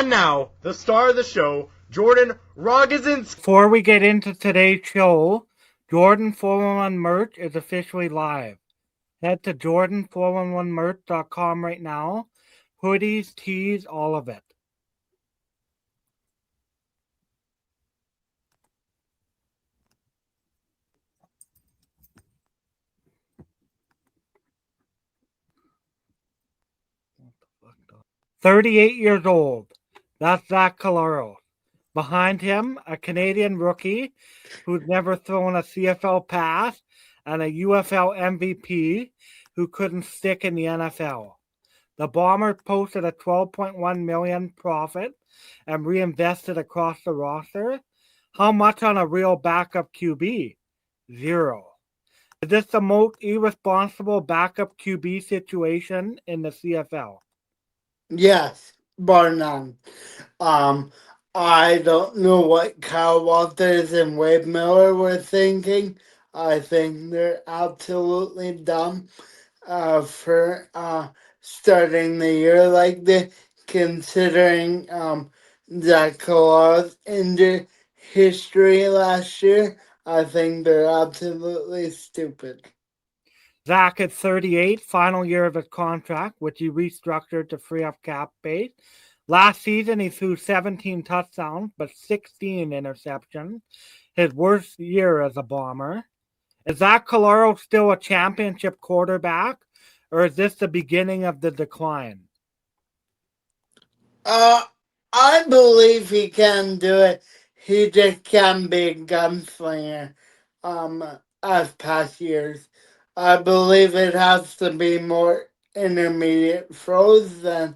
And now, the star of the show, Jordan411. Before we get into today's show, Jordan411 merch is officially live. Head to Jordan411merch.com right now. Hoodies, tees, all of it. What the fuck? 38 years old. That's Zach Collaros. Behind him, a Canadian rookie who's never thrown a CFL pass and a UFL MVP who couldn't stick in the NFL. The Bombers posted a $12.1 million profit and reinvested across the roster. How much on a real backup QB? Zero. Is this the most irresponsible backup QB situation in the CFL? Yes, bar none. I don't know what Kyle Walters and Wade Miller were thinking. I think they're absolutely dumb for starting the year like this, considering Zach Collaros' injury history last year. I think they're absolutely stupid. Zach at 38, final year of his contract, which he restructured to free up cap space. Last season, he threw 17 touchdowns, but 16 interceptions. His worst year as a Bomber. Is Zach Collaros still a championship quarterback, or is this the beginning of the decline? I believe he can do it. He just can be a gunslinger, as past years. I believe it has to be more intermediate throws than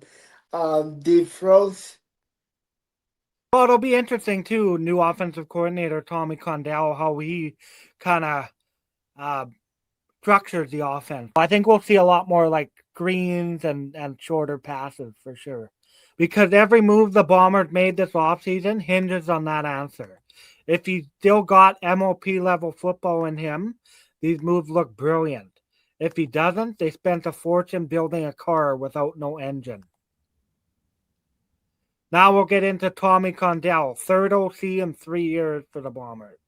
deep throws. Well, it'll be interesting too. New offensive coordinator Tommy Condell, how he kind of structures the offense. I think we'll see a lot more like screens and shorter passes for sure. Because every move the Bombers made this offseason hinges on that answer. If he's still got MOP level football in him, these moves look brilliant. If he doesn't, they spent a fortune building a car without no engine. Now we'll get into Tommy Condell, third OC in 3 years for the Bombers.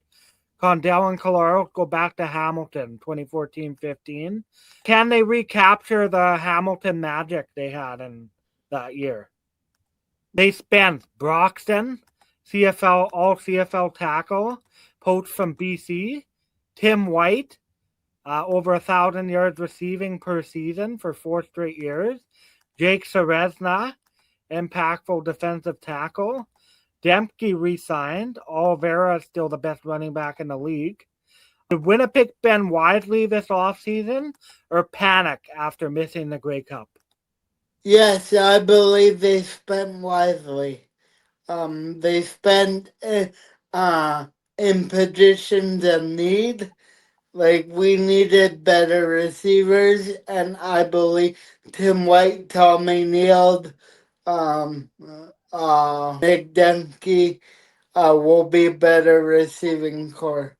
Condell and Collaros go back to Hamilton, 2014-15. Can they recapture the Hamilton magic they had in that year? They spent Broxton, CFL, all CFL tackle, poached from BC, Tim White, over 1,000 yards receiving per season for 4 straight years, Jake Ceresna, impactful defensive tackle, Dempke re-signed. Oliveira is still the best running back in the league. Did Winnipeg spend wisely this offseason or panic after missing the Grey Cup? Yes, I believe they spent wisely. They spent in positions of need. Like, we needed better receivers, and I believe Tim White, Tommy Neal, Nick Dempke will be better receiving core.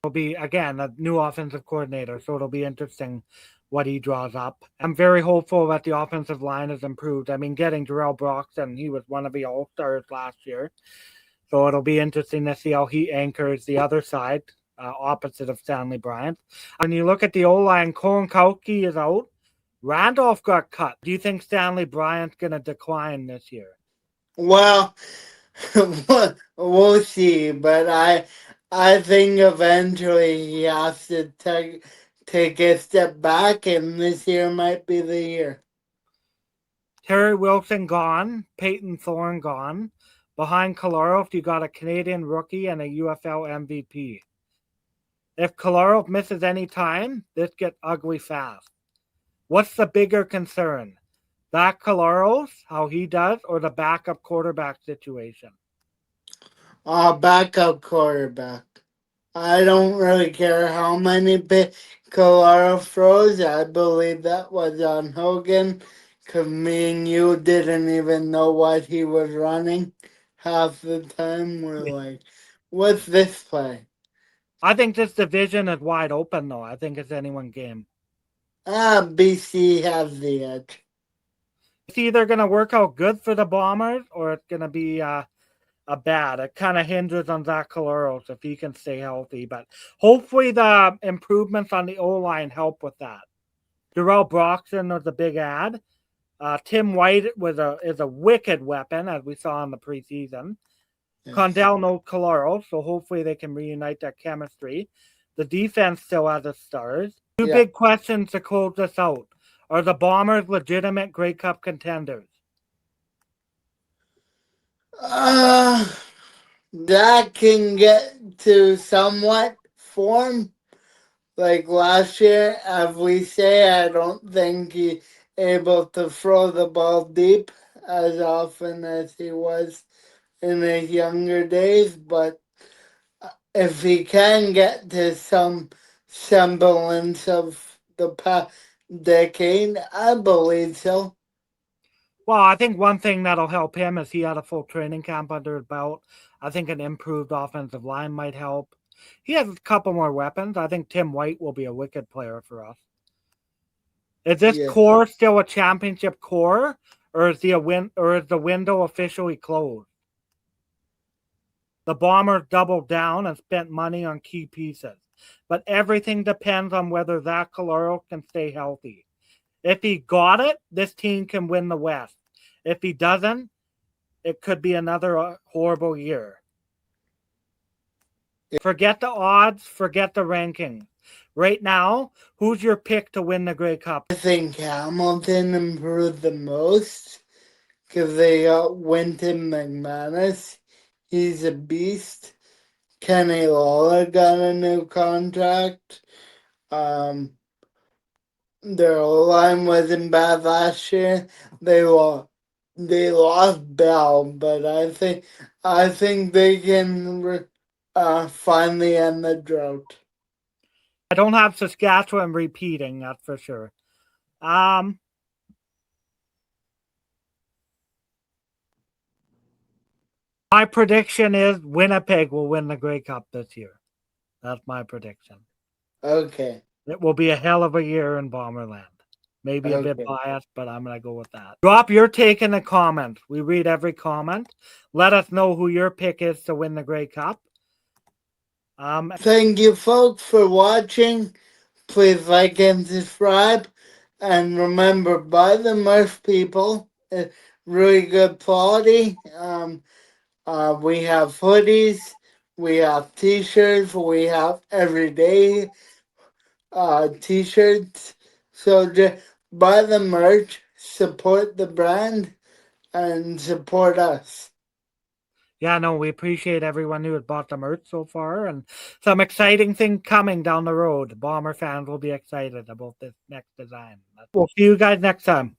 It'll be, again, a new offensive coordinator, so it'll be interesting what he draws up. I'm very hopeful that the offensive line has improved. I mean, getting Jarrell Broxton, he was one of the All-Stars last year. So it'll be interesting to see how he anchors the other side, opposite of Stanley Bryant. When you look at the O-line, Colin Kauke is out. Randolph got cut. Do you think Stanley Bryant's going to decline this year? Well, we'll see, but I think eventually he has to take a step back, and this year might be the year. Terry Wilson gone. Peyton Thorne gone. Behind Collaros, you got a Canadian rookie and a UFL MVP. If Collaros misses any time, this gets ugly fast. What's the bigger concern? Zach Collaros, how he does, or the backup quarterback situation? Backup quarterback. I don't really care how many Collaros throws. I believe that was on Hogan, because me and you didn't even know what he was running. Half the time we're like, what's this play? I think this division is wide open, though. I think it's anyone's game. BC has the edge. It's either going to work out good for the Bombers or it's going to be a bad. It kind of hinges on Zach Collaros if he can stay healthy. But hopefully the improvements on the O-line help with that. Darrell Broxton was a big add. Tim White is a wicked weapon, as we saw in the preseason. Yes. Condell knows Collaros, so hopefully they can reunite their chemistry. The defense still has its stars. Two big questions to close this out. Are the Bombers legitimate Grey Cup contenders? That can get to somewhat form. Like last year, as we say, I don't think he's able to throw the ball deep as often as he was in his younger days. But if he can get to some semblance of the past decade, I believe so. Well, I think one thing that'll help him is he had a full training camp under his belt. I think an improved offensive line might help. He has a couple more weapons. I think Tim White will be a wicked player for us. Is this core still a championship core, or is the window officially closed? The Bombers doubled down and spent money on key pieces, but everything depends on whether Zach Collaros can stay healthy. If he got it, this team can win the West. If he doesn't, it could be another horrible year. Forget the odds, forget the ranking. Right now, who's your pick to win the Grey Cup? I think Hamilton improved the most because they got Winton McManus. He's a beast. Kenny Lawler got a new contract. Their line wasn't bad last year. They lost Bell, but I think they can finally end the drought. I don't have Saskatchewan repeating, that's for sure. My prediction is Winnipeg will win the Grey Cup this year. That's my prediction. Okay. It will be a hell of a year in Bomberland. Maybe a bit biased, but I'm going to go with that. Drop your take in the comments. We read every comment. Let us know who your pick is to win the Grey Cup. Thank you, folks, for watching. Please like and subscribe. And remember, buy the merch, people. It's really good quality. We have hoodies. We have t-shirts. We have everyday t-shirts. So just buy the merch, support the brand, and support us. Yeah, no, we appreciate everyone who has bought the merch so far, and some exciting thing coming down the road. Bomber fans will be excited about this next design. We'll see you guys next time.